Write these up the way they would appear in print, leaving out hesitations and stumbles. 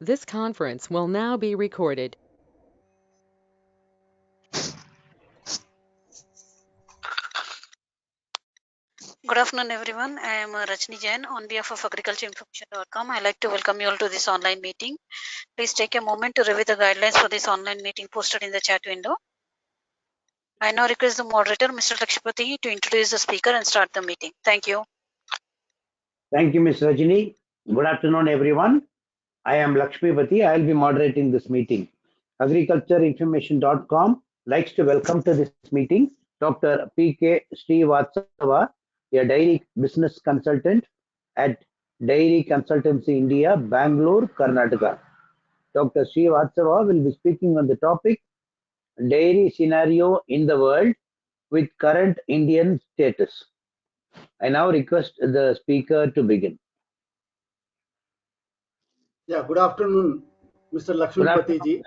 This conference will now be recorded. Good afternoon, everyone. I am Rajni Jain. On behalf of agricultureinformation.com, I'd like to welcome you all to this online meeting. Please take a moment to review the guidelines for this online meeting posted in the chat window. I now request the moderator, Mr. Lakshmipati, to introduce the speaker and start the meeting. Thank you. Thank you, Ms. Rajini. Good afternoon, everyone. I am Lakshmipati. I will be moderating this meeting. Agricultureinformation.com likes to welcome to this meeting Dr. P.K. Srivatsava, a dairy business consultant at Dairy Consultancy India, Bangalore, Karnataka. Dr. Srivatsava will be speaking on the topic Dairy Scenario in the World with Current Indian Status. I now request the speaker to begin. Yeah, good afternoon, Mr. Lakshmipati ji.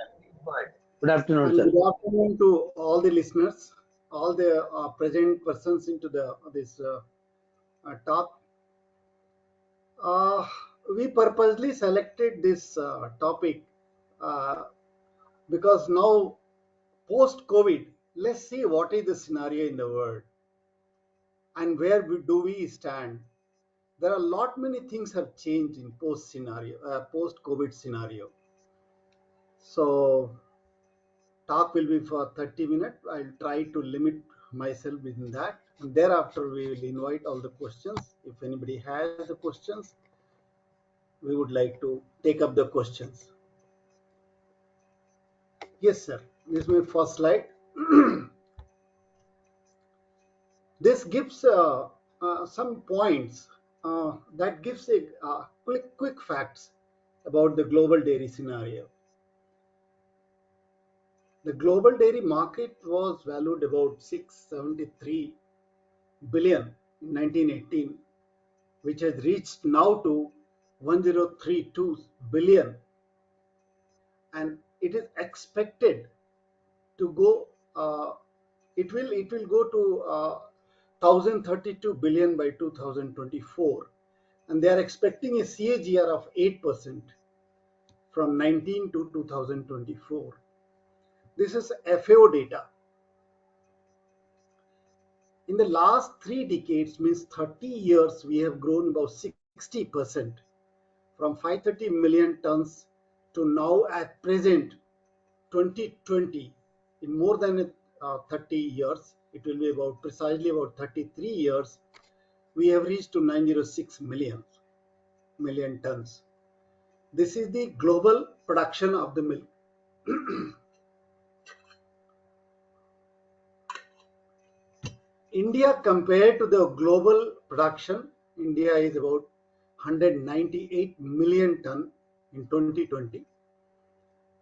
Good afternoon, sir. Good afternoon to all the listeners, all the present persons into this talk. We purposely selected this topic because now, post-COVID, let's see what is the scenario in the world and where do we stand. There are a lot many things have changed in post-COVID scenario. So talk will be for 30 minutes. I'll try to limit myself within that. And thereafter, we will invite all the questions. If anybody has the questions, we would like to take up the questions. Yes, sir. This is my first slide. This gives some points that gives a quick facts about the global dairy scenario. The global dairy market was valued about 673 billion in 1918, which has reached now to 1032 billion, and it is expected to go. It will go to 1032 billion by 2024, and they are expecting a CAGR of 8% from 19 to 2024. This is FAO data. In the last 3 decades, means 30 years, we have grown about 60%, from 530 million tons to now at present 2020. In more than 30 years, it will be about precisely about 33 years, we have reached to 906 million tons. This is the global production of the milk. India, compared to the global production, India is about 198 million ton in 2020.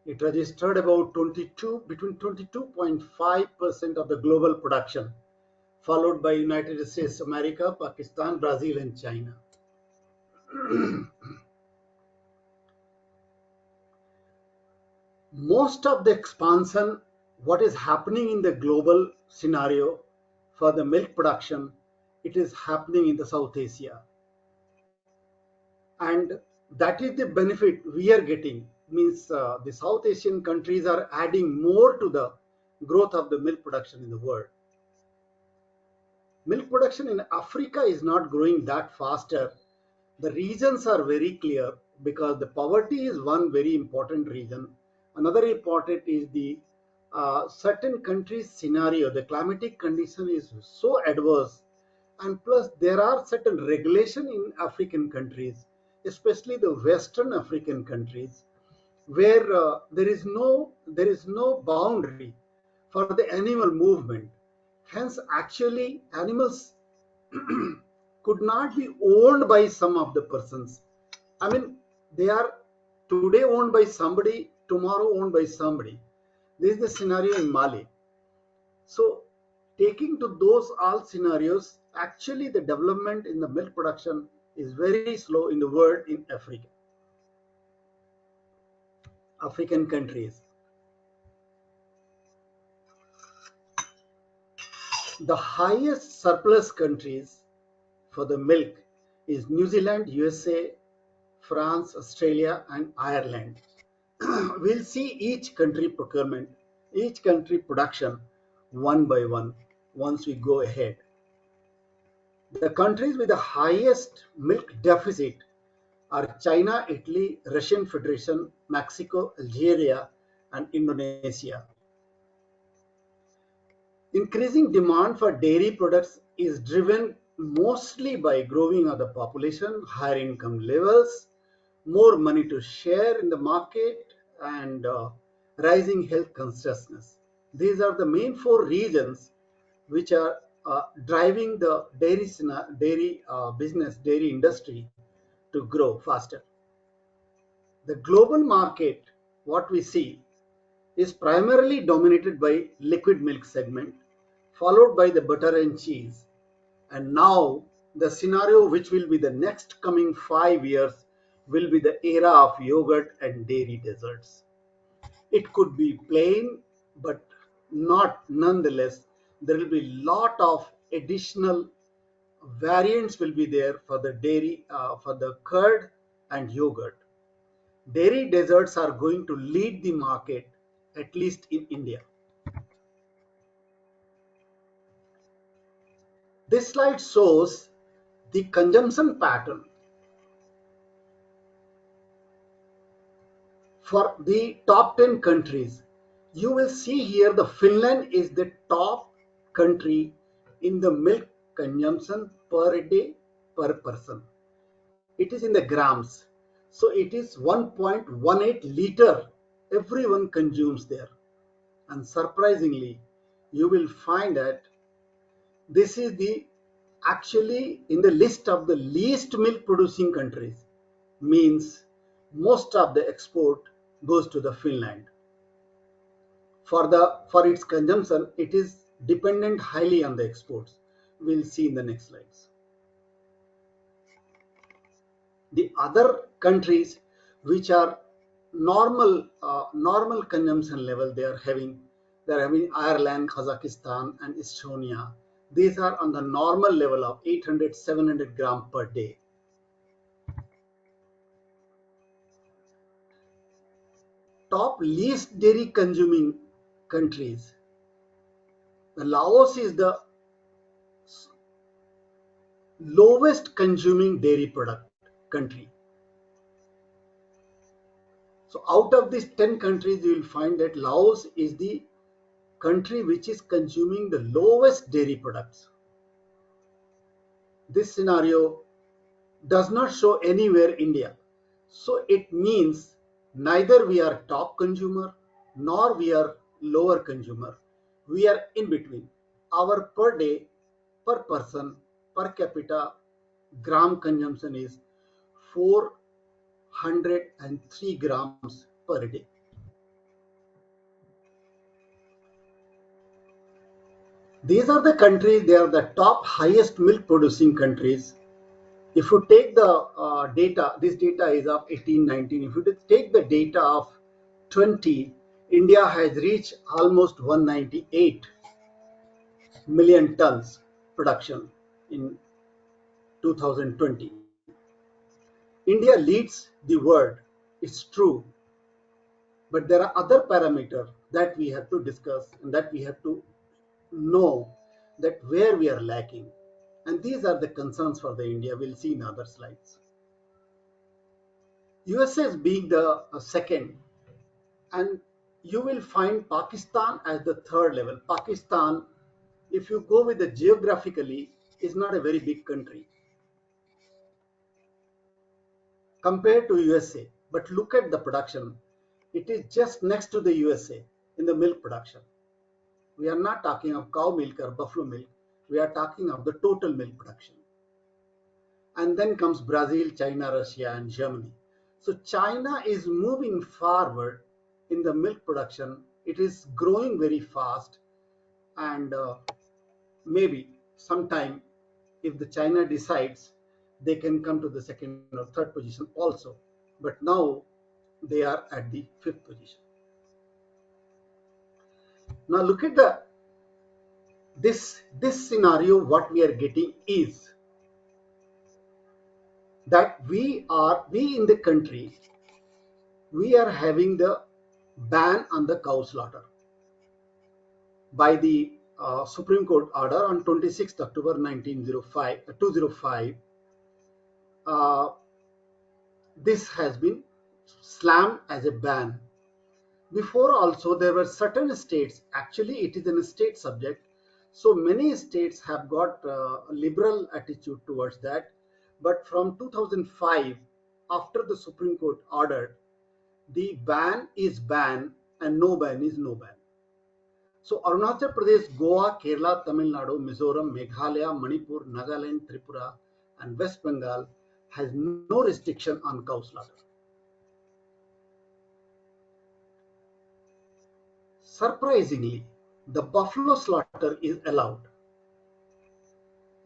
It registered about between 22.5% of the global production, followed by United States of America, Pakistan, Brazil, and China. Most of the expansion, what is happening in the global scenario for the milk production, it is happening in the South Asia. And that is the benefit we are getting, means the South Asian countries are adding more to the growth of the milk production in the world. Milk production in Africa is not growing that faster. The reasons are very clear, because the poverty is one very important reason. Another important is the certain countries scenario, the climatic condition is so adverse, and plus there are certain regulation in African countries, especially the Western African countries, where there is no boundary for the animal movement. Hence, actually, animals could not be owned by some of the persons. I mean, they are today owned by somebody, tomorrow owned by somebody. This is the scenario in Mali. So, taking to those all scenarios, actually the development in the milk production is very slow in the world, in African countries. The highest surplus countries for the milk is New Zealand, USA, France, Australia, and Ireland. We'll see each country procurement, each country production one by one once we go ahead. The countries with the highest milk deficit are China, Italy, Russian Federation, Mexico, Algeria, and Indonesia. Increasing demand for dairy products is driven mostly by growing of the population, higher income levels, more money to share in the market, and rising health consciousness. These are the main four reasons which are driving the dairy industry to grow faster. The global market, what we see, is primarily dominated by liquid milk segment, followed by the butter and cheese. And now the scenario which will be the next coming 5 years will be the era of yogurt and dairy desserts. It could be plain, but not nonetheless. There will be lot of additional variants will be there for the dairy, for the curd and yogurt. Dairy desserts are going to lead the market, at least in India. This slide shows the consumption pattern for the top 10 countries. You will see here the Finland is the top country in the milk consumption per day per person. It is in the grams. So it is 1.18 liter everyone consumes there. And surprisingly, you will find that this is the actually in the list of the least milk producing countries, means most of the export goes to the Finland. For its consumption, it is dependent highly on the exports. We'll see in the next slides. The other countries which are normal consumption level, they're having Ireland, Kazakhstan, and Estonia. These are on the normal level of 800-700 gram per day. Top least dairy consuming countries. The Laos is the lowest consuming dairy product country. So out of these 10 countries, you will find that Laos is the country which is consuming the lowest dairy products. This scenario does not show anywhere India. So it means neither we are top consumer nor we are lower consumer. We are in between. Our per day, per person, per capita gram consumption is 403 grams per day. These are the countries, they are the top highest milk producing countries. If you take the data, this data is of 18-19. If you take the data of 20, India has reached almost 198 million tons production in 2020. India leads the world, it's true, but there are other parameters that we have to discuss and that we have to know that where we are lacking. And these are the concerns for the India. We'll see in other slides. USA is being the second, and you will find Pakistan as the third level. Pakistan, if you go with the geographically, is not a very big country compared to USA. But look at the production. It is just next to the USA in the milk production. We are not talking of cow milk or buffalo milk. We are talking of the total milk production. And then comes Brazil, China, Russia, and Germany. So China is moving forward in the milk production. It is growing very fast, and maybe sometime if the China decides, they can come to the second or third position also. But now they are at the fifth position. Now look at this scenario. What we are getting is that we in the country, we are having the ban on the cow slaughter by the Supreme Court order on 26th October 2005. Uh, this has been slammed as a ban. Before also there were certain states, actually it is a state subject, so many states have got a liberal attitude towards that. But from 2005, after the Supreme Court ordered, the ban is ban and no ban is no ban. So Arunachal Pradesh, Goa, Kerala, Tamil Nadu, Mizoram, Meghalaya, Manipur, Nagaland, Tripura and West Bengal has no restriction on cow slaughter. Surprisingly, the buffalo slaughter is allowed.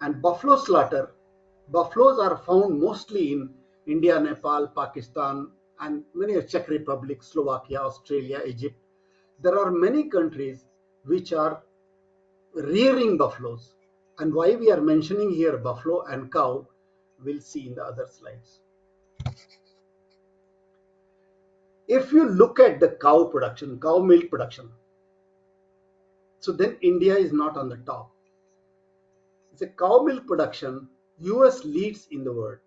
And buffaloes are found mostly in India, Nepal, Pakistan, and many Czech Republic, Slovakia, Australia, Egypt. There are many countries which are rearing buffaloes. And why we are mentioning here buffalo and cow, we'll see in the other slides. If you look at the cow production, cow milk production, so then India is not on the top. The cow milk production, US leads in the world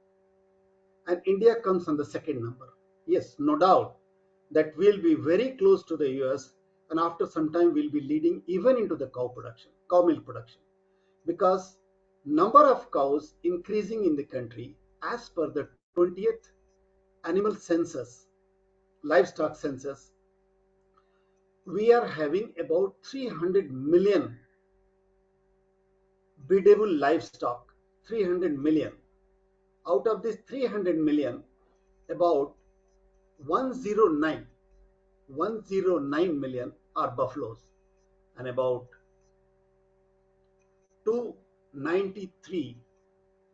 and India comes on the second number. Yes, no doubt that we'll be very close to the US, and after some time we'll be leading even into the cow milk production, because number of cows increasing in the country as per the 20th animal census, livestock census. We are having about 300 million breedable livestock, 300 million. Out of this 300 million, about 109 million are buffaloes and about 293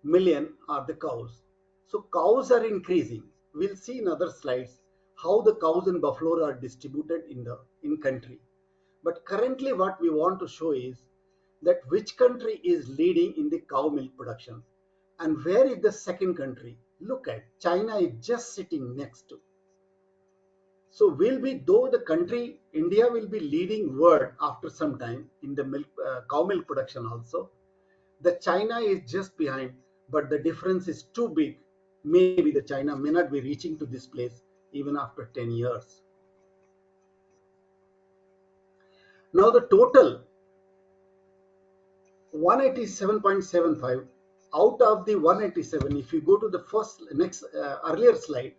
million are the cows. So cows are increasing. We'll see in other slides how the cows and buffalo are distributed in country. But currently what we want to show is that which country is leading in the cow milk production and where is the second country. Look at China is just sitting next to. So though the country India will be leading world after some time in the cow milk production also, the China is just behind, but the difference is too big. Maybe the China may not be reaching to this place even after 10 years. Now the total 187.75, out of the 187, if you go to the earlier slide,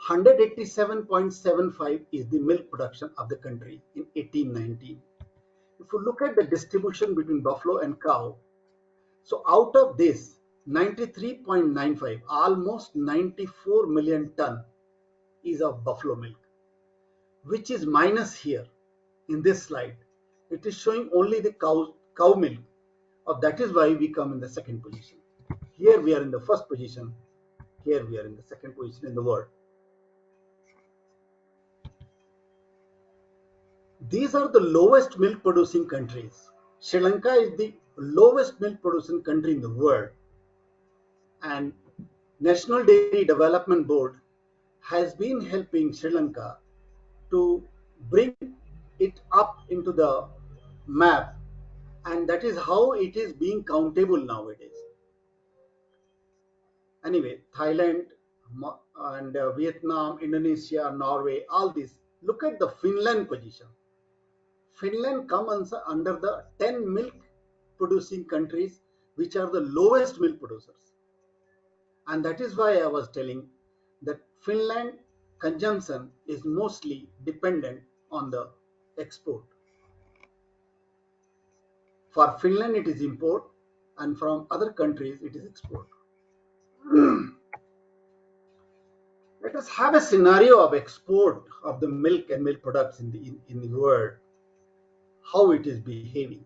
187.75 is the milk production of the country in 1819. If you look at the distribution between buffalo and cow, so out of this 93.95, almost 94 million ton is of buffalo milk, which is minus here in this slide. It is showing only the cow milk. That is why we come in the second position. Here we are in the first position. Here we are in the second position in the world. These are the lowest milk producing countries. Sri Lanka is the lowest milk producing country in the world. And National Dairy Development Board has been helping Sri Lanka to bring it up into the map, and that is how it is being countable nowadays. Anyway, Thailand and Vietnam, Indonesia, Norway, all these. Look at the Finland position. Finland comes under the 10 milk producing countries which are the lowest milk producers. And that is why I was telling that Finland consumption is mostly dependent on the export. For Finland it is import, and from other countries it is export. Let us have a scenario of export of the milk and milk products in the world, how it is behaving.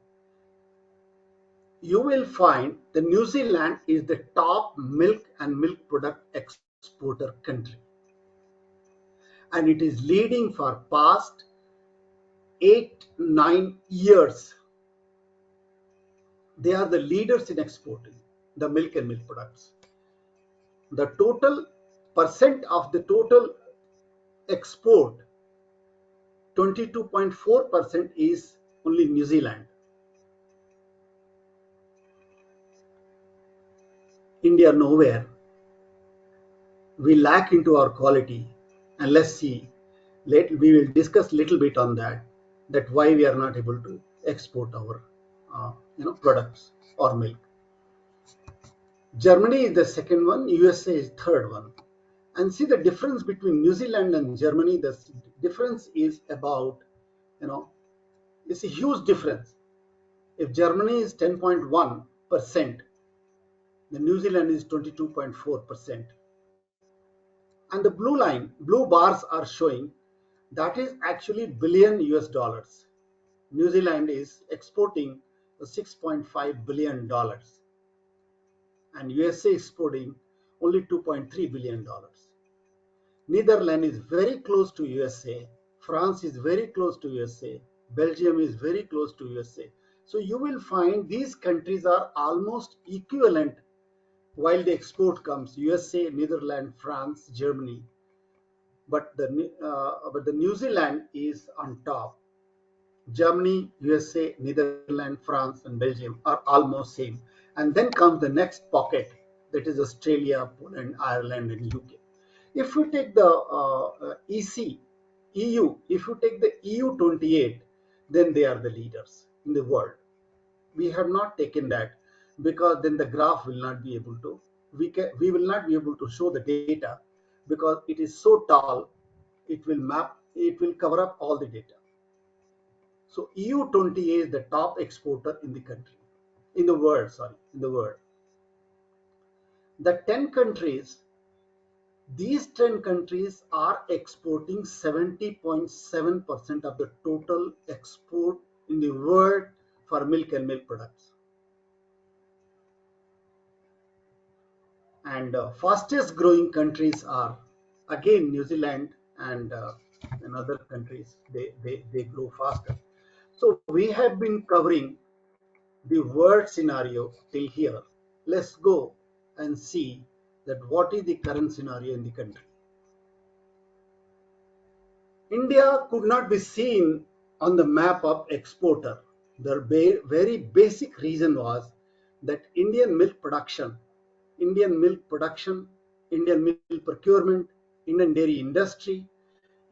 You will find that New Zealand is the top milk and milk product exporter country, and it is leading for past 8-9 years. They are the leaders in exporting the milk and milk products. The total percent of the total export, 22.4% is only New Zealand. India nowhere. We lack into our quality, and let's see. We will discuss little bit on that why we are not able to export our products or milk. Germany is the second one, USA is third one. And see the difference between New Zealand and Germany. The difference is about, it's a huge difference. If Germany is 10.1%, the New Zealand is 22.4%. And the blue bars are showing that is actually billion US dollars. New Zealand is exporting $6.5 billion and USA exporting only $2.3 billion. Netherlands is very close to USA. France is very close to USA. Belgium is very close to USA. So you will find these countries are almost equivalent while the export comes USA, Netherlands, France, Germany. But the New Zealand is on top. Germany, USA, Netherlands, France, and Belgium are almost same. And then comes the next pocket, that is Australia, Poland, Ireland, and UK. If you take the EU, if you take the EU 28, then they are the leaders in the world. We have not taken that because then the graph will not be able to, we will not be able to show the data because it is so tall, it will cover up all the data. So EU 28 is the top exporter in the country, in the world, in the world. The 10 countries, these 10 countries are exporting 70.7% of the total export in the world for milk and milk products. And fastest growing countries are again New Zealand and other countries. They grow faster. So we have been covering the world scenario till here. Let's go and see that what is the current scenario in the country. India could not be seen on the map of exporter. The very basic reason was that Indian milk production, Indian milk procurement, Indian dairy industry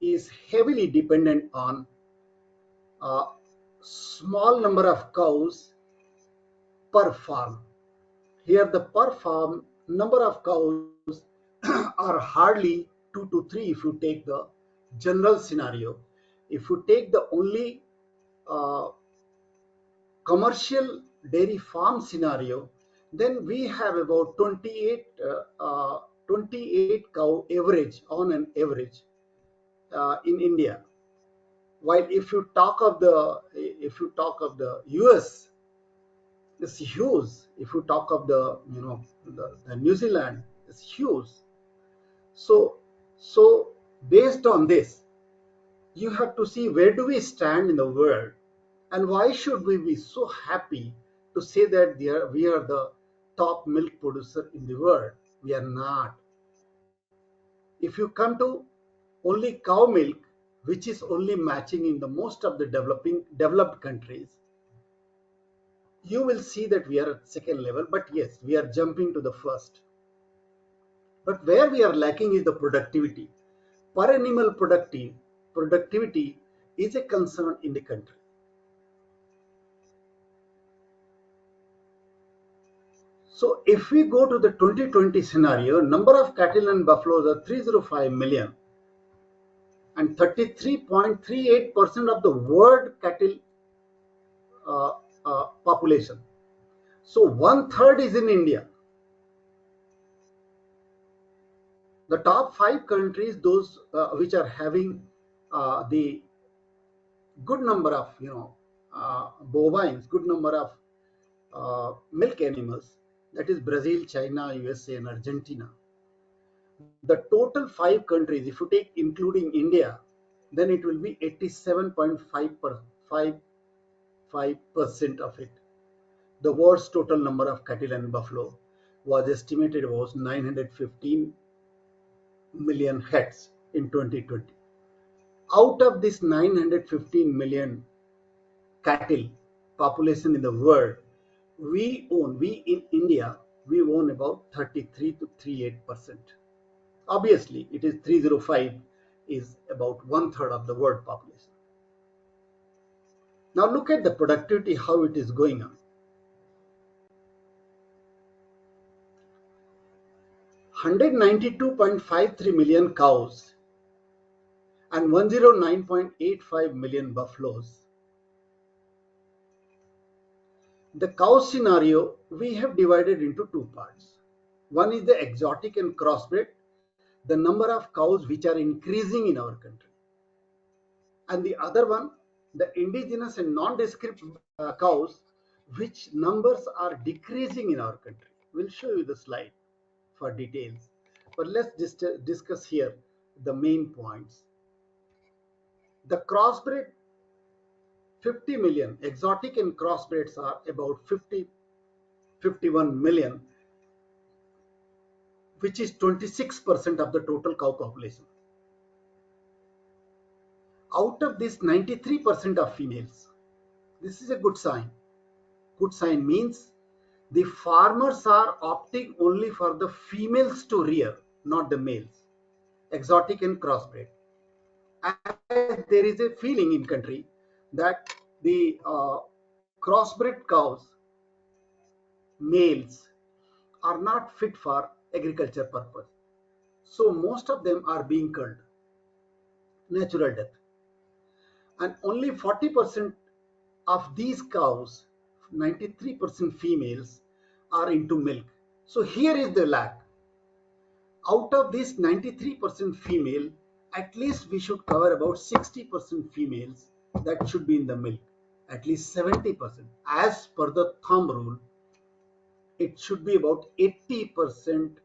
is heavily dependent on a small number of cows per farm. Here the per farm number of cows are hardly 2 to 3 if you take the general scenario. If you take the only uh, commercial dairy farm scenario, then we have about 28 cow average on an average in India. While if you talk of the US, it's huge. If you talk of the New Zealand, it's huge. So based on this, you have to see where do we stand in the world, and why should we be so happy to say that we are the top milk producer in the world. We are not. If you come to only cow milk, which is only matching in the most of the developed countries, you will see that we are at second level, but yes, we are jumping to the first. But where we are lacking is the productivity. Per animal productivity is a concern in the country. So if we go to the 2020 scenario, number of cattle and buffaloes are 305 million, and 33.38% of the world cattle uh, population. So one third is in India. The top 5 countries, those which are having the good number of bovines, good number of milk animals, that is Brazil, China, USA, and Argentina. The total 5 countries, if you take including India, then it will be 87.55% of it. The world's total number of cattle and buffalo. was estimated was 915 million heads in 2020. Out of this 915 million cattle population in the world, we in India, we own about 33 to 38%. Obviously, it is 305 is about one third of the world population. Now look at the productivity, how it is going on. 192.53 million cows and 109.85 million buffaloes. The cow scenario we have divided into two parts. One is the exotic and crossbred, the number of cows which are increasing in our country. And the other one, the indigenous and nondescript cows, which numbers are decreasing in our country. We'll show you the slide for details. But let's just discuss here the main points. The crossbred 50 million, exotic and crossbreds are about 51 million, which is 26% of the total cow population. Out of this, 93% are females. This is a good sign. Good sign means the farmers are opting only for the females to rear, not the males, exotic and crossbred. As there is a feeling in country that the crossbred cows, males, are not fit for agriculture purpose. So most of them are being culled, natural death. And only 40% of these cows, 93% females, are into milk. So here is the lack. Out of this 93% female, at least we should cover about 60% females that should be in the milk, at least 70%. As per the thumb rule, it should be about 80%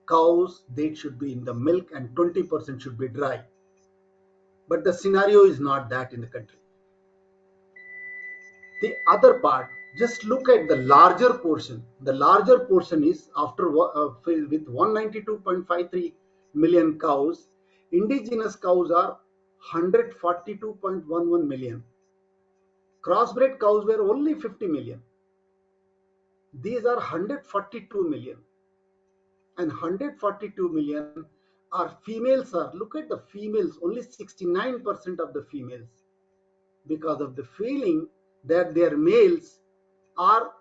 cows, they should be in the milk and 20% should be dry. But the scenario is not that in the country. The other part, just look at the larger portion. The larger portion is after with 192.53 million cows, indigenous cows are 142.11 million. Crossbred cows were only 50 million. These are 142 million. And 142 million are females. Look at the females, only 69% of the females, because of the feeling that their males are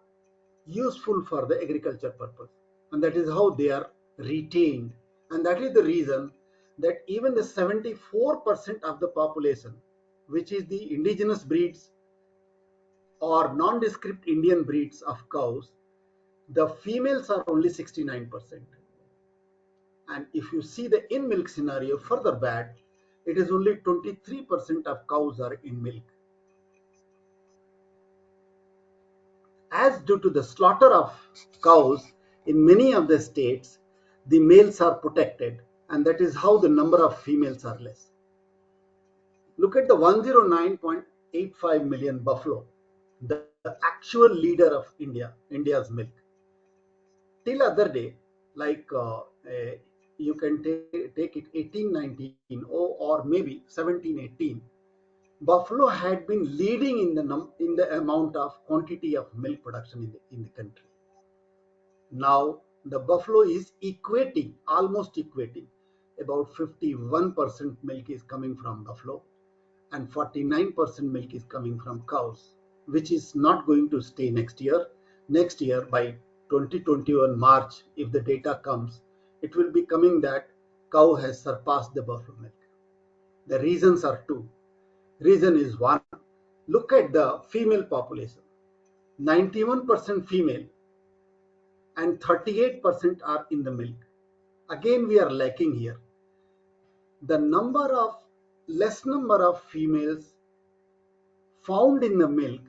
useful for the agriculture purpose, and that is how they are retained. And that is the reason that even the 74% of the population, which is the indigenous breeds or nondescript Indian breeds of cows, the females are only 69%. And if you see the in milk scenario further back, it is only 23% of cows are in milk. As due to the slaughter of cows in many of the states, the males are protected, and that is how the number of females are less. Look at the 109.85 million buffalo, the actual leader of India's milk. Till other day, like you can take it 1819 or maybe 1718, buffalo had been leading in the amount of quantity of milk production in the country. Now the buffalo is almost equating. About 51% milk is coming from buffalo and 49% milk is coming from cows, which is not going to stay next year. Next year, by 2021 March, if the data comes, it will be coming that cow has surpassed the buffalo milk. The reasons are two. Reason is one, look at the female population. 91% female and 38% are in the milk. Again, we are lacking here. The less number of females found in the milk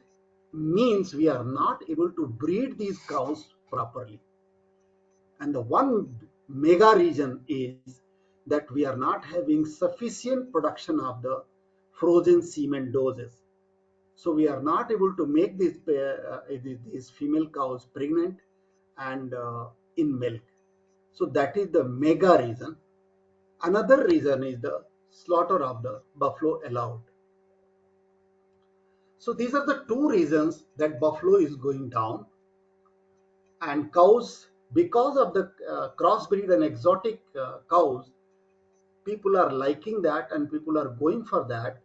means we are not able to breed these cows properly. And the one mega reason is that we are not having sufficient production of the frozen semen doses. So we are not able to make these female cows pregnant, and in milk. So that is the mega reason. Another reason is the slaughter of the buffalo allowed. So these are the two reasons that buffalo is going down. And cows, because of the crossbreed and exotic cows, people are liking that and people are going for that.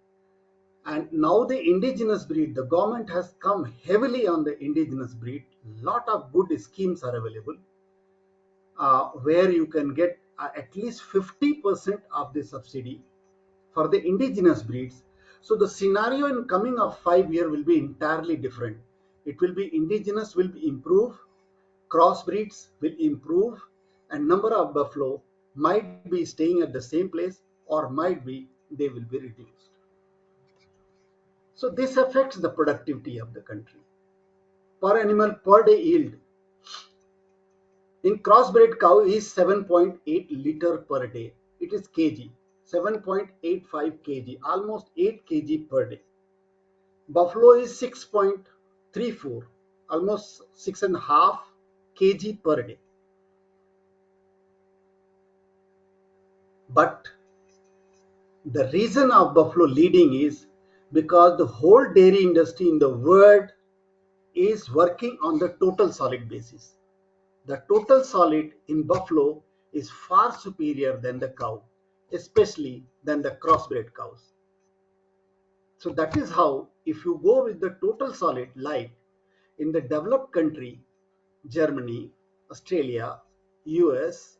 And now the indigenous breed, the government has come heavily on the indigenous breed. Lot of good schemes are available where you can get at least 50% of the subsidy for the indigenous breeds. So the scenario in coming of 5 year will be entirely different. It will be indigenous will be improve, crossbreeds will improve, and number of buffalo might be staying at the same place or might be they will be reduced. So this affects the productivity of the country. Per animal per day yield in crossbred cow is 7.8 liter per day. It is kg, 7.85 kg, almost 8 kg per day. Buffalo is 6.34, almost 6.5 kg per day. But the reason of buffalo leading is because the whole dairy industry in the world is working on the total solid basis. The total solid in buffalo is far superior than the cow, especially than the crossbred cows. So that is how, if you go with the total solid, like in the developed country, Germany, Australia, US,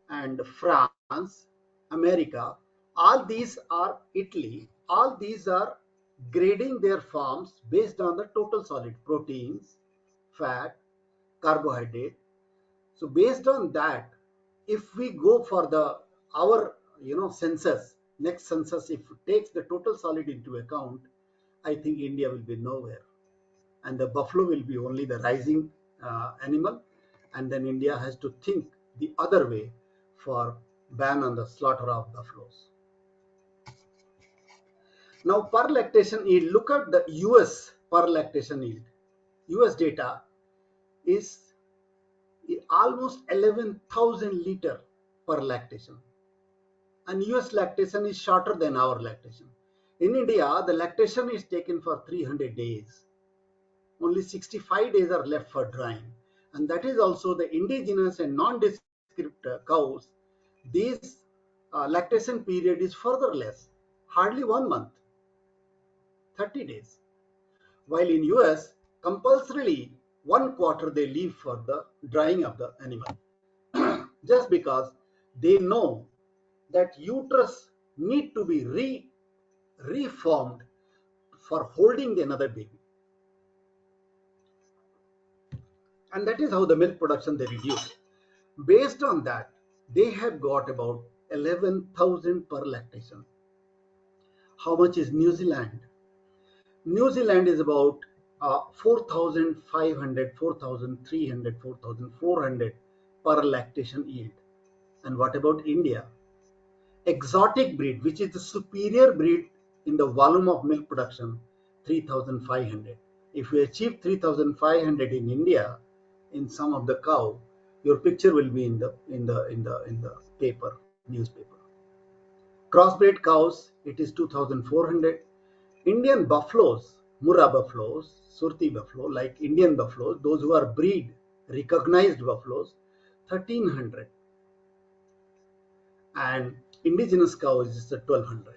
and France, America, all these are Italy, all these are grading their farms based on the total solid proteins, fat, carbohydrate. So based on that, if we go for the our census, next census, if it takes the total solid into account, I think India will be nowhere, and the buffalo will be only the rising animal, and then India has to think the other way for ban on the slaughter of buffaloes. Now per lactation yield, look at the US per lactation yield. US data is almost 11,000 liter per lactation, and US lactation is shorter than our lactation. In India, the lactation is taken for 300 days. Only 65 days are left for drying, and that is also the indigenous and non-descript cows. These lactation period is further less, hardly 1 month, 30 days. While in US, compulsorily 1 quarter they leave for the drying of the animal, just because they know that uterus need to be reformed for holding another baby. And that is how the milk production they reduce. Based on that, they have got about 11,000 per lactation. How much is New Zealand? New Zealand is about 4,500, 4,300, 4,400 per lactation yield. And what about India? Exotic breed, which is the superior breed in the volume of milk production, 3,500. If we achieve 3,500 in India, in some of the cow, your picture will be in the paper, newspaper. Crossbred cows, it is 2,400. Indian buffaloes, Murrah buffaloes, Surti buffalo, like Indian buffaloes, those who are breed recognized buffaloes, 1,300. And indigenous cows is 1,200.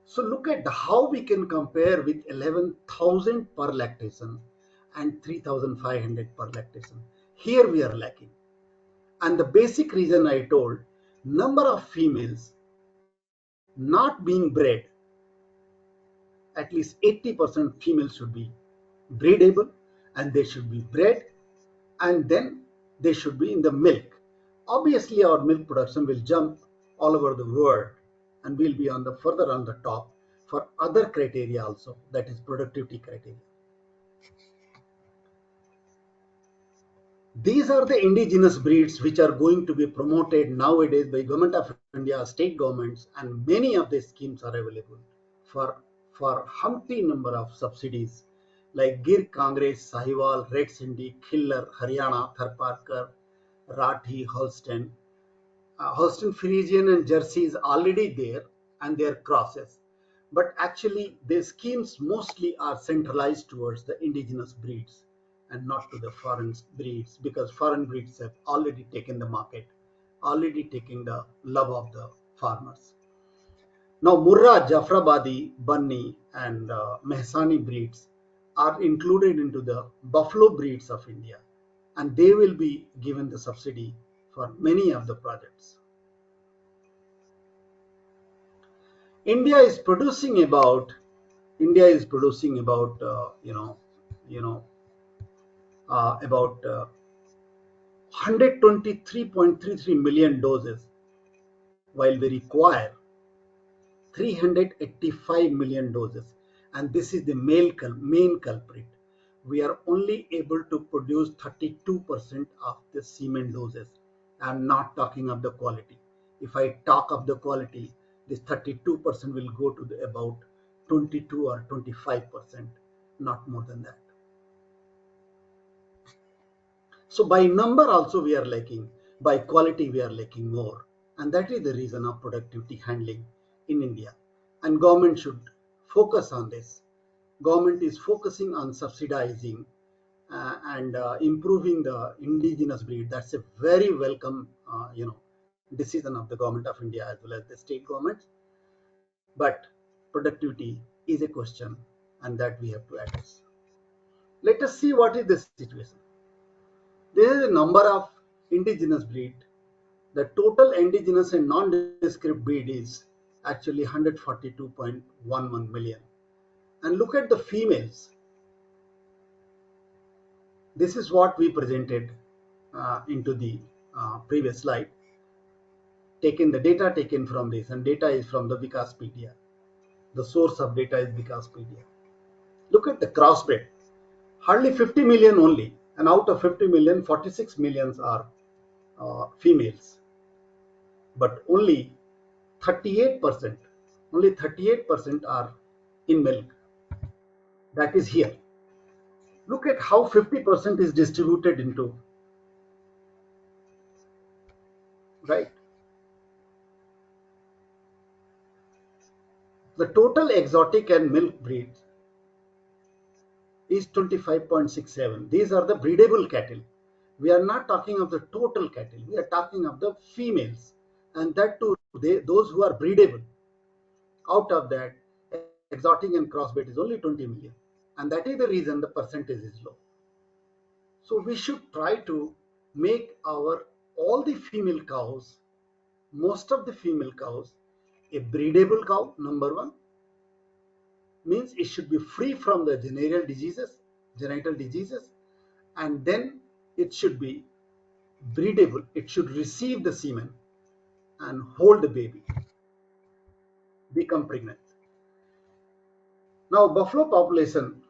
So look at how we can compare with 11,000 per lactation and 3,500 per lactation. Here we are lacking. And the basic reason I told, number of females not being bred, at least 80% females should be breedable, and they should be bred, and then they should be in the milk. Obviously, our milk production will jump all over the world, and we'll be on the further on the top for other criteria also, that is productivity criteria. These are the indigenous breeds which are going to be promoted nowadays by Government of India, state governments, and many of the schemes are available for humpty number of subsidies like Gir Congress, Sahiwal, Red Sindhi, Khillar, Haryana, Tharparkar, Rathi, Holstein. Holstein Friesian and Jersey is already there and their crosses. But actually, the schemes mostly are centralized towards the indigenous breeds and not to the foreign breeds, because foreign breeds have already taken the market, already taking the love of the farmers. Now, Murrah, Jafrabadi, Bunny, and Mehsani breeds are included into the buffalo breeds of India, and they will be given the subsidy for many of the projects. India is producing about India is producing about you know about 123.33 million doses, while we require 385 million doses, and this is the main culprit. We are only able to produce 32% of the semen doses. I'm not talking of the quality. If I talk of the quality, this 32% will go to about 22 or 25%, not more than that. So by number also we are lacking, by quality we are lacking more, and that is the reason of productivity handling in India. And government should focus on this. Government is focusing on subsidizing and improving the indigenous breed. That's a very welcome, decision of the government of India as well as the state governments. But productivity is a question, and that we have to address. Let us see what is the situation. There is a number of indigenous breed. The total indigenous and nondescript breed is actually 142.11 million. And look at the females. This is what we presented into the previous slide. Taken the data taken from this, and data is from the Wikispedia. The source of data is Wikispedia. Look at the crossbred. Hardly 50 million only, and out of 50 million, 46 millions are females. But only 38%, only 38% are in milk. That is here. Look at how 50% is distributed into, right? The total exotic and milk breeds is 25.67. These are the breedable cattle. We are not talking of the total cattle. We are talking of the females, and that too, those who are breedable. Out of that, exotic and crossbred is only 20 million, and that is the reason the percentage is low. So we should try to make our all the female cows, most of the female cows, a breedable cow. Number one means it should be free from the genital diseases, and then it should be breedable. It should receive the semen and hold the baby, become pregnant. Now, buffalo population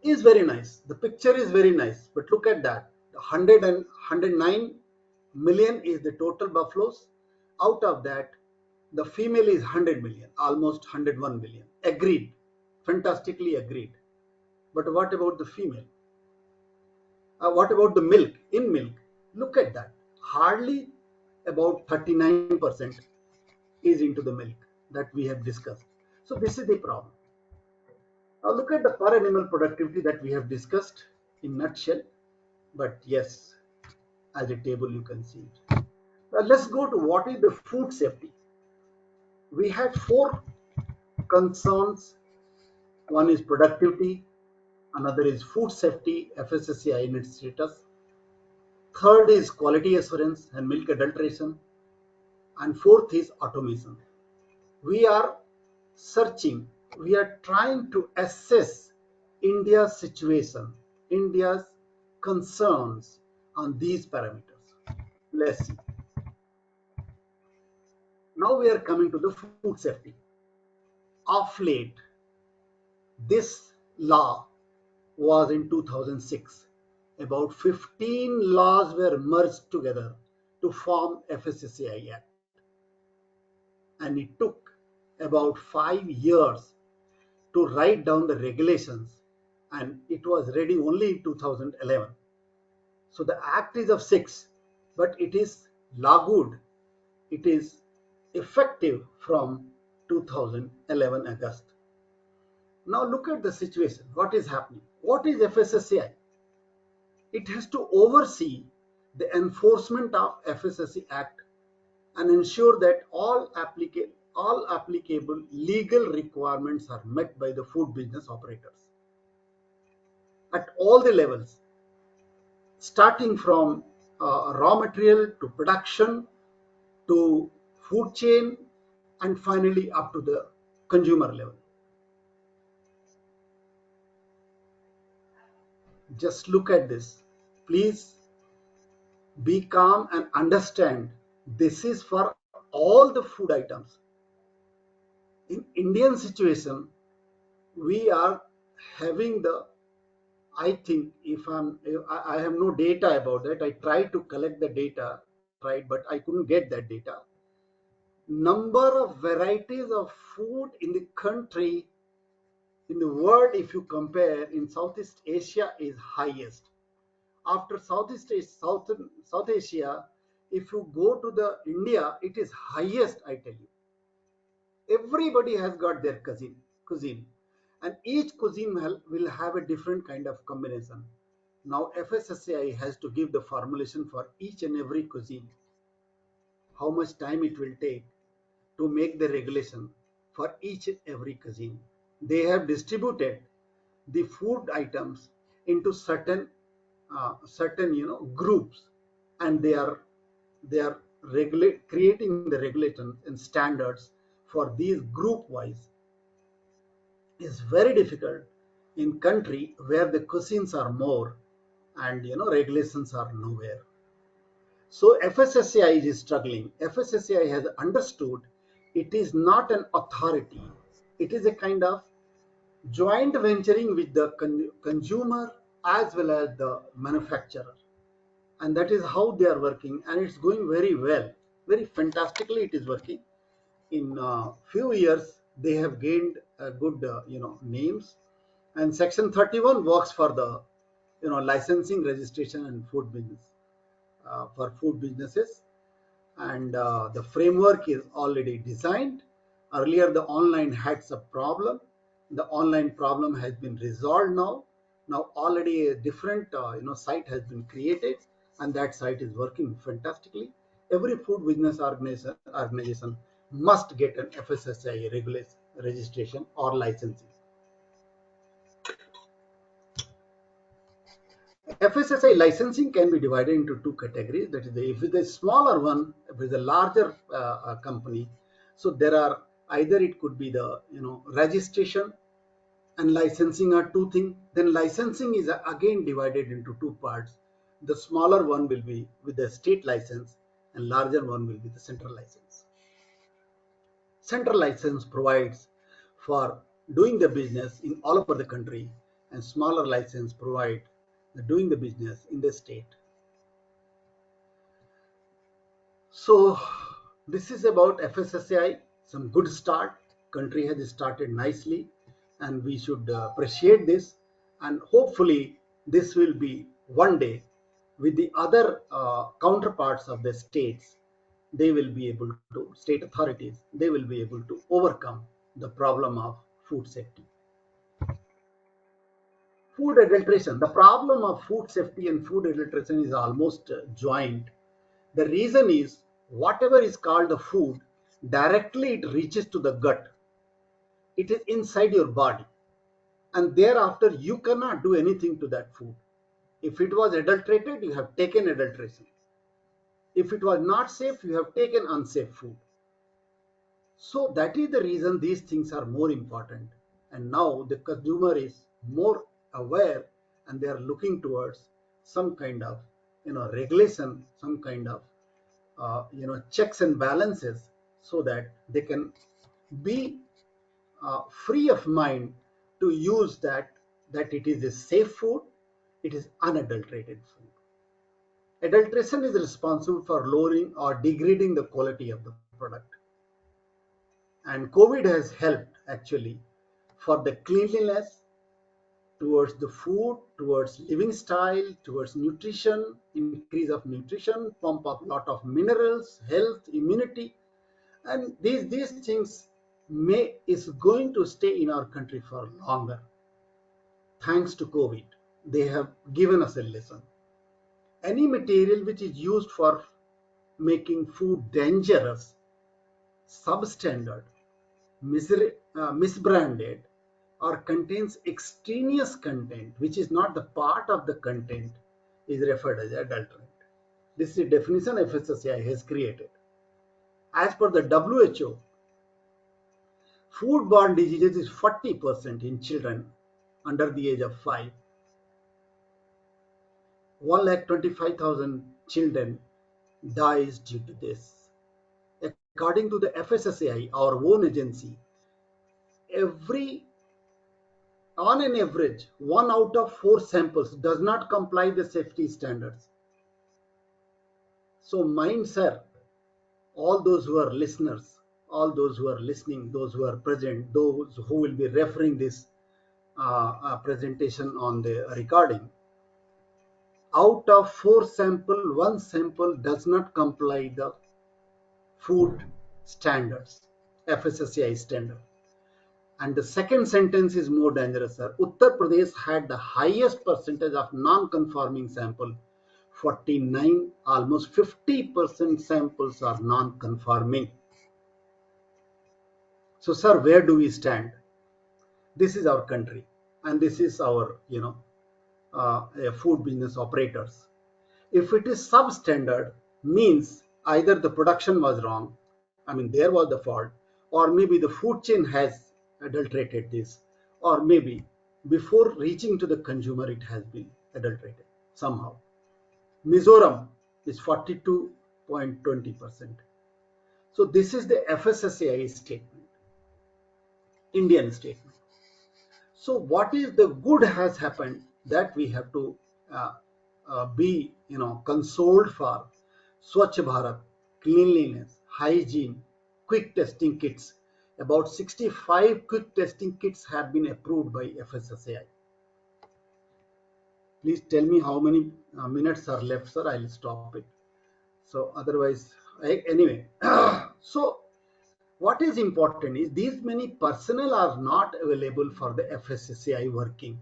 is very nice. The picture is very nice, but look at that. 109 million is the total buffaloes. Out of that, the female is 100 million, almost 101 million. Agreed, fantastically agreed. But what about the female? What about the milk? In milk, look at that. Hardly about 39% is into the milk that we have discussed. So this is the problem. Now look at the per animal productivity that we have discussed in nutshell. But yes, as a table you can see it. Now let's go to what is the food safety. We had four concerns. One is productivity, another is food safety, FSSAI in its status. Third is quality assurance and milk adulteration. And fourth is automation. We are searching, we are trying to assess India's situation, India's concerns on these parameters. Let's see. Now we are coming to the food safety. Of late, this law was in 2006. About 15 laws were merged together to form FSSAI Act. And it took about 5 years to write down the regulations, and it was ready only in 2011. So the act is of 6, but it is lagud, it is effective from 2011 August. Now look at the situation. What is happening? What is FSSAI? It has to oversee the enforcement of FSSAI Act and ensure that all applicable legal requirements are met by the food business operators at all the levels, starting from raw material to production to food chain and finally up to the consumer level. Just look at this. Please be calm and understand this is for all the food items. In Indian situation, we are having the, I think, if I have no data about that. I tried to collect the data, right, but I couldn't get that data. Number of varieties of food in the country, in the world, if you compare, in Southeast Asia is highest. After South Asia, if you go to the India, it is highest, I tell you. Everybody has got their cuisine, and each cuisine will have a different kind of combination. Now FSSAI has to give the formulation for each and every cuisine, how much time it will take to make the regulation for each and every cuisine. They have distributed the food items into certain groups, and they are creating the regulations and standards for these group wise. Is very difficult in country where the cuisines are more and regulations are nowhere. So FSSAI is struggling. FSSAI has understood it is not an authority. It is a kind of joint venturing with the consumer as well as the manufacturer. And that is how they are working, and it's going very well, very fantastically it is working. In few years they have gained good names, and section 31 works for the licensing, registration and food business, for food businesses, and the framework is already designed. Earlier the online had some problem. The online problem has been resolved now. Now already a different site has been created, and that site is working fantastically. Every food business organization must get an FSSAI registration or licensing. FSSAI licensing can be divided into two categories. That is, if it's a smaller one, if it's a larger company, so there are either it could be the registration and licensing are two things. Then licensing is again divided into two parts. The smaller one will be with the state license, and larger one will be the central license. Central license provides for doing the business in all over the country, and smaller license provide doing the business in the state. So this is about FSSAI. Some good start. Country has started nicely, and we should appreciate this. And hopefully, this will be one day with the other counterparts of the states. They will be able to, state authorities, they will be able to overcome the problem of food safety. Food adulteration. The problem of food safety and food adulteration is almost joined. The reason is whatever is called the food, directly it reaches to the gut. It is inside your body, and thereafter you cannot do anything to that food. If it was adulterated, you have taken adulteration. If it was not safe, you have taken unsafe food. So that is the reason these things are more important. And now the consumer is more aware, and they are looking towards some kind of regulation, some kind of checks and balances, so that they can be free of mind to use that it is a safe food, it is unadulterated food. Adulteration is responsible for lowering or degrading the quality of the product, and COVID has helped actually for the cleanliness towards the food, towards living style, towards nutrition, increase of nutrition, pump up lot of minerals, health, immunity, and these things is going to stay in our country for longer. Thanks to COVID, they have given us a lesson. Any material which is used for making food dangerous, substandard, misbranded, or contains extraneous content which is not the part of the content is referred as adulterant. This is the definition FSSAI has created. As per the WHO, foodborne diseases is 40% in children under the age of 5. 1,25,000 children dies due to this. According to the FSSAI, our own agency, on an average, 1 out of 4 samples does not comply the safety standards. So mind, sir, all those who are listeners, all those who are listening, those who are present, those who will be referring this presentation on the recording, out of 4 sample, 1 sample does not comply the food standards, FSSAI standard. And the second sentence is more dangerous, sir. Uttar Pradesh had the highest percentage of non-conforming sample. 49, almost 50% samples are non-conforming. So, sir, where do we stand? This is our country, and this is our, food business operators. If it is substandard, means either the production was wrong, I mean there was the fault, or maybe the food chain has adulterated this, or maybe before reaching to the consumer it has been adulterated somehow. Mizoram is 42.20%. So this is the FSSAI statement, Indian statement. So what is the good has happened that we have to be consoled for? Swachh Bharat, cleanliness, hygiene, quick testing kits. About 65 quick testing kits have been approved by FSSAI. Please tell me how many minutes are left, sir. I'll stop it. So otherwise, anyway. So what is important is these many personnel are not available for the FSSAI working.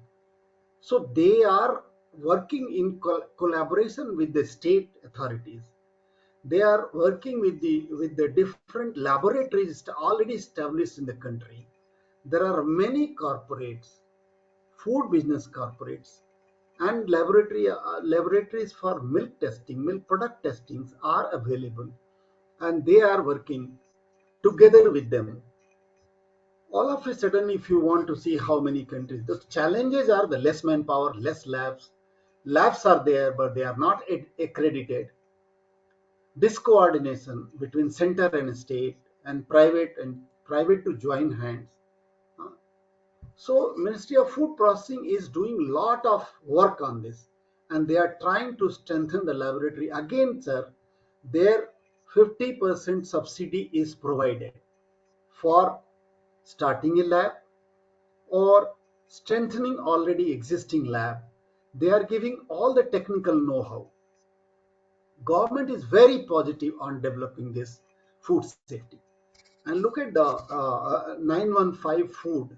So they are working in collaboration with the state authorities. They are working with the different laboratories already established in the country. There are many corporates, food business corporates, and laboratories for milk testing, milk product testings are available, and they are working together with them. All of a sudden, if you want to see how many countries, the challenges are the less manpower, less labs. Labs are there, but they are not accredited. Discoordination between center and state, and private to join hands. So Ministry of Food Processing is doing a lot of work on this, and they are trying to strengthen the laboratory. Again, sir, their 50% subsidy is provided for starting a lab or strengthening already existing lab. They are giving all the technical know-how. Government is very positive on developing this food safety. And look at the 915 food,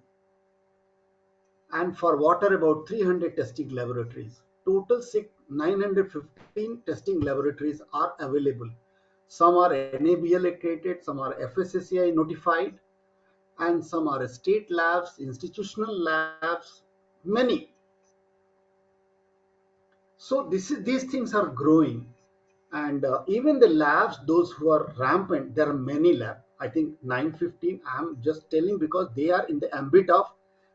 and for water about 300 testing laboratories. Total 915 testing laboratories are available. Some are NABL accredited, some are FSSAI notified, and some are state labs, institutional labs, many. So these things are growing, and even the labs, those who are rampant, there are many labs. I think 915, I'm just telling because they are in the ambit of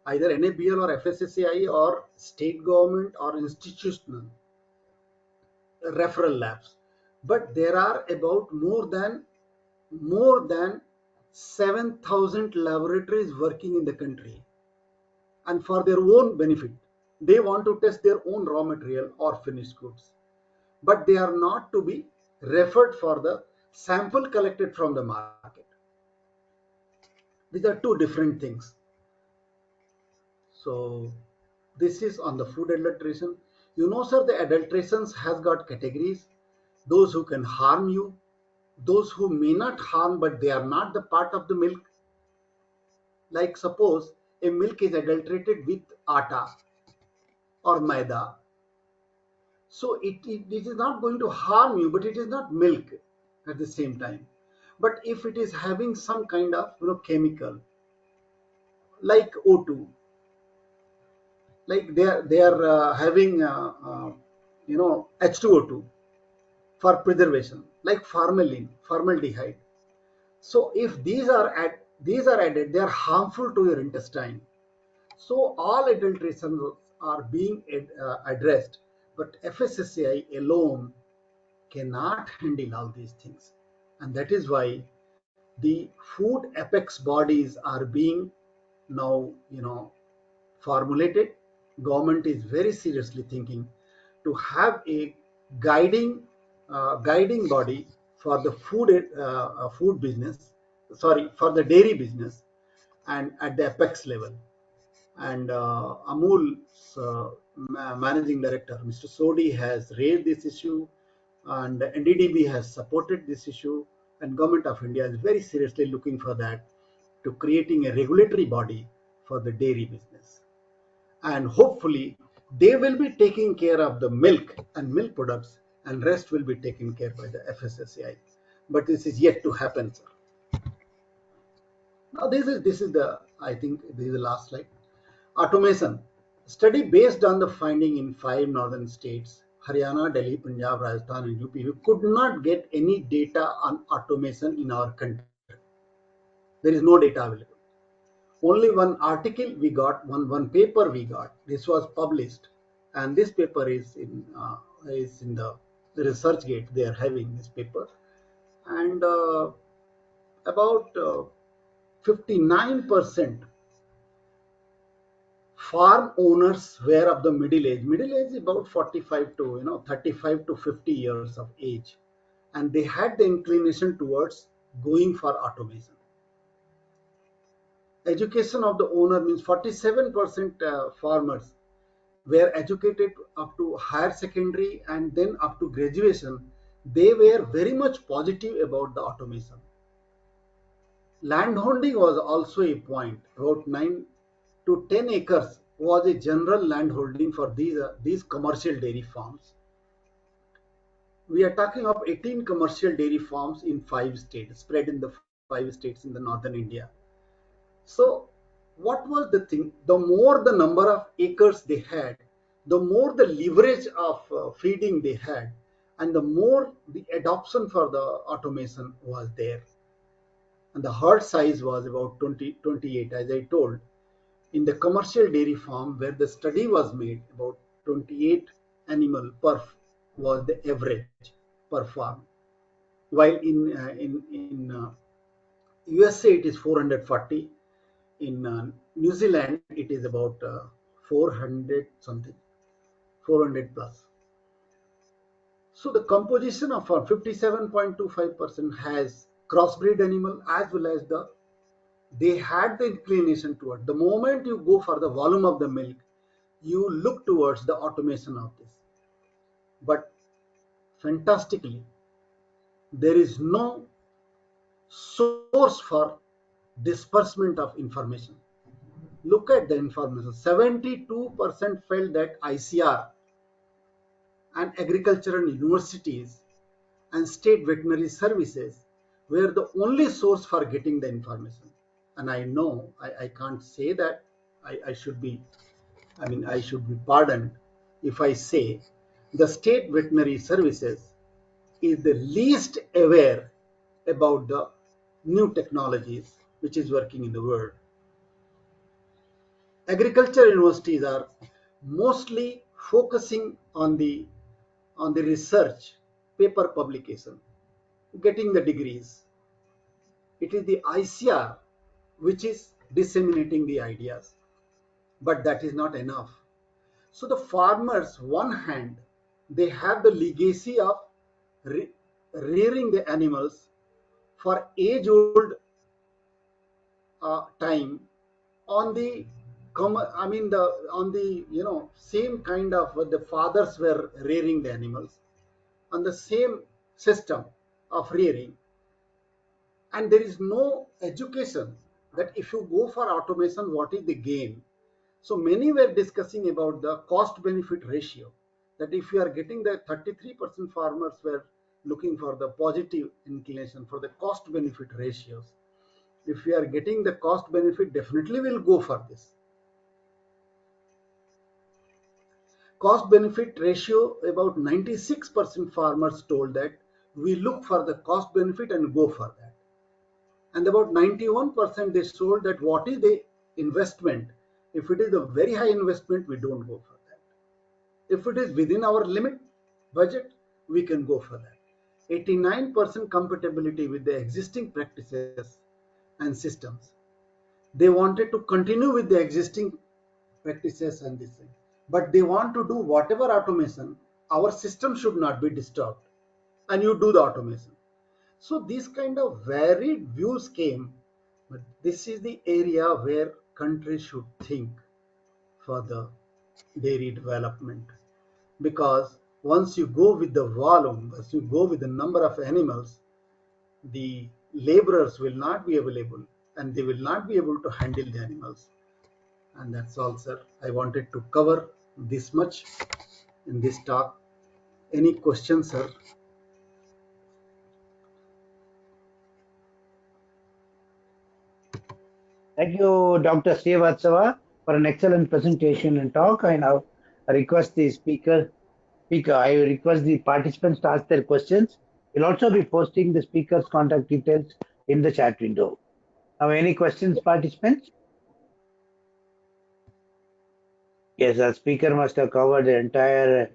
either NABL or FSSAI or state government or institutional referral labs. But there are about more than 7,000 laboratories working in the country, and for their own benefit. They want to test their own raw material or finished goods, but they are not to be referred for the sample collected from the market. These are two different things. So This is on the food adulteration. You know, sir, the adulterations has got categories. Those who can harm you, those who may not harm, but they are not the part of the milk. Like suppose a milk is adulterated with atta or maida. So it is not going to harm you, but it is not milk at the same time. But if it is having some kind of chemical like O2, like they are having H2O2 for preservation, like formaldehyde. So if these are added, they are harmful to your intestine. So all adulterations are being addressed, but FSSAI alone cannot handle all these things, and that is why the food apex bodies are being now formulated. Government is very seriously thinking to have a guiding body for the food business, sorry, for the dairy business, and at the apex level. And Amul's managing director, Mr. Sodi, has raised this issue, and NDDB has supported this issue, and Government of India is very seriously looking for that, to creating a regulatory body for the dairy business. And hopefully, they will be taking care of the milk and milk products, and rest will be taken care by the FSSAI. But this is yet to happen, sir. Now this is the, I think this is the last slide. Automation. Study based on the finding in 5 northern states, Haryana, Delhi, Punjab, Rajasthan, and UP. We could not get any data on automation in our country. There is no data available. Only one article we got, one paper we got. This was published, and this paper is in the ResearchGate. They are having this paper, and about 59% farm owners were of the middle age. Middle age is about 45 to 35 to 50 years of age, and they had the inclination towards going for automation. Education of the owner means 47% farmers were educated up to higher secondary and then up to graduation. They were very much positive about the automation. Landholding was also a point. About 9 to 10 acres was a general landholding for these commercial dairy farms. We are talking of 18 commercial dairy farms in 5 states, spread in the 5 states in the northern India. So, what was the thing? The more the number of acres they had, the more the leverage of feeding they had, and the more the adoption for the automation was there. And the herd size was about 28, as I told. In the commercial dairy farm where the study was made, about 28 animal per was the average per farm, while in USA it is 440. In New Zealand it is about 400 something, 400 plus. So the composition of 57.25% has crossbreed animal, as well as they had the inclination toward. The moment you go for the volume of the milk, you look towards the automation of this. But fantastically, there is no source for disbursement of information. Look at the information. 72% felt that ICR and agricultural universities and state veterinary services were the only source for getting the information. And I know I can't say that. I should be, I should be pardoned if I say the state veterinary services is the least aware about the new technologies which is working in the world. Agriculture universities are mostly focusing on the research, paper publication, getting the degrees. It is the ICR which is disseminating the ideas, but that is not enough. So the farmers, one hand, they have the legacy of rearing the animals for age-old time on the I mean, on the same kind of the fathers were rearing the animals on the same system of rearing, and there is no education that if you go for automation, what is the gain? So many were discussing about the cost benefit ratio, that if you are getting the 33% farmers were looking for the positive inclination for the cost benefit ratios. If we are getting the cost benefit, definitely we'll go for this. Cost benefit ratio, about 96% farmers told that we look for the cost benefit and go for that. And about 91% they told that what is the investment. If it is a very high investment, we don't go for that. If it is within our limit budget, we can go for that. 89% compatibility with the existing practices and systems. They wanted to continue with the existing practices and this thing, but they want to do whatever automation, our system should not be disturbed, and you do the automation. So these kind of varied views came, but this is the area where countries should think for the dairy development, because once you go with the volume, once you go with the number of animals, the laborers will not be available and they will not be able to handle the animals. And that's all, sir. I wanted to cover this much in this talk. Any questions, sir? Thank you, Dr. Srivatsava, for an excellent presentation and talk. I now request the I request the participants to ask their questions. We'll also be posting the speaker's contact details in the chat window. Now, any questions, participants? Yes, the speaker must have covered the entire,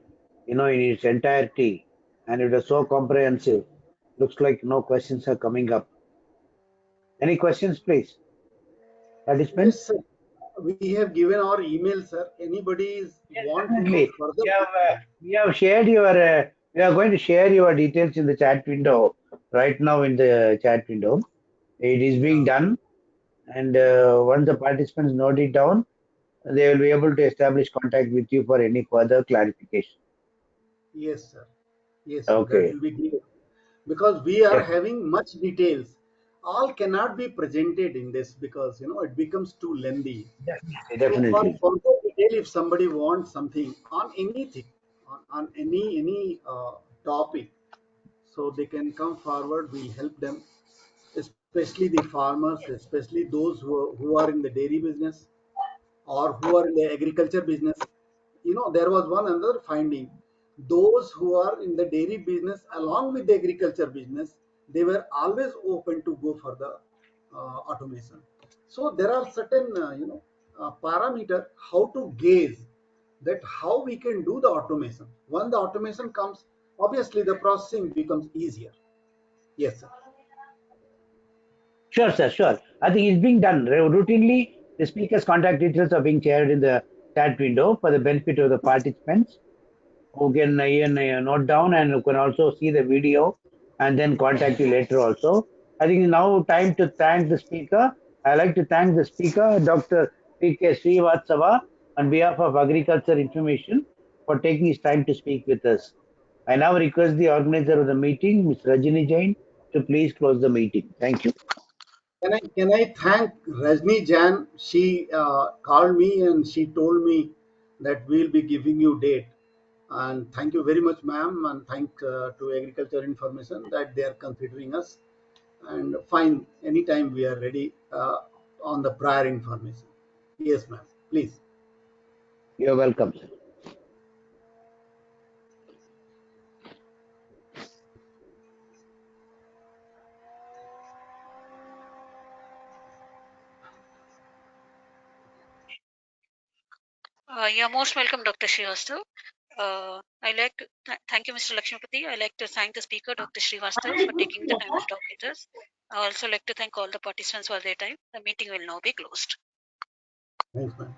in its entirety, and it was so comprehensive. Looks like no questions are coming up. Any questions, please? Participants? Yes, sir. We have given our email, sir. Anybody want to know Definitely. further? We have shared your, we are going to share your details in the chat window right now in the chat window. It is being done, and once the participants note it down, they will be able to establish contact with you for any further clarification. Yes, sir. Yes, sir. That Okay. will be great. Because we are Yes, having much details. All cannot be presented in this because it becomes too lengthy. definitely, So for definitely. further detail, if somebody wants something on anything, on any topic, so they can come forward. We'll help them, especially the farmers, especially those who are in the dairy business or who are in the agriculture business. There was one another finding. Those who are in the dairy business along with the agriculture business, they were always open to go for the automation. So there are certain parameter how to gauge that how we can do the automation. When the automation comes, obviously the processing becomes easier. Yes, sir. Sure, sir, sure. I think it's being done. Routinely, the speaker's contact details are being shared in the chat window for the benefit of the participants who can even note down and who can also see the video and then contact you later also. I think now time to thank the speaker. I like to thank the speaker, Dr. P.K. Srivatsava, on behalf of Agriculture Information for taking his time to speak with us. I now request the organizer of the meeting, Ms. Rajini Jain, to please close the meeting. Thank you. Can I thank Rajni Jan? She called me and she told me that we'll be giving you date. And thank you very much, ma'am. And thank to Agriculture Information that they are considering us. And fine, anytime we are ready on the prior information. Yes, ma'am. Please. You're welcome, sir. You're most welcome, Dr. Srivastav. I like to thank you, Mr. Lakshmipati. I like to thank the speaker, Dr. Srivastav, for taking the time to talk with us. I also like to thank all the participants for their time. The meeting will now be closed. Thanks, ma'am.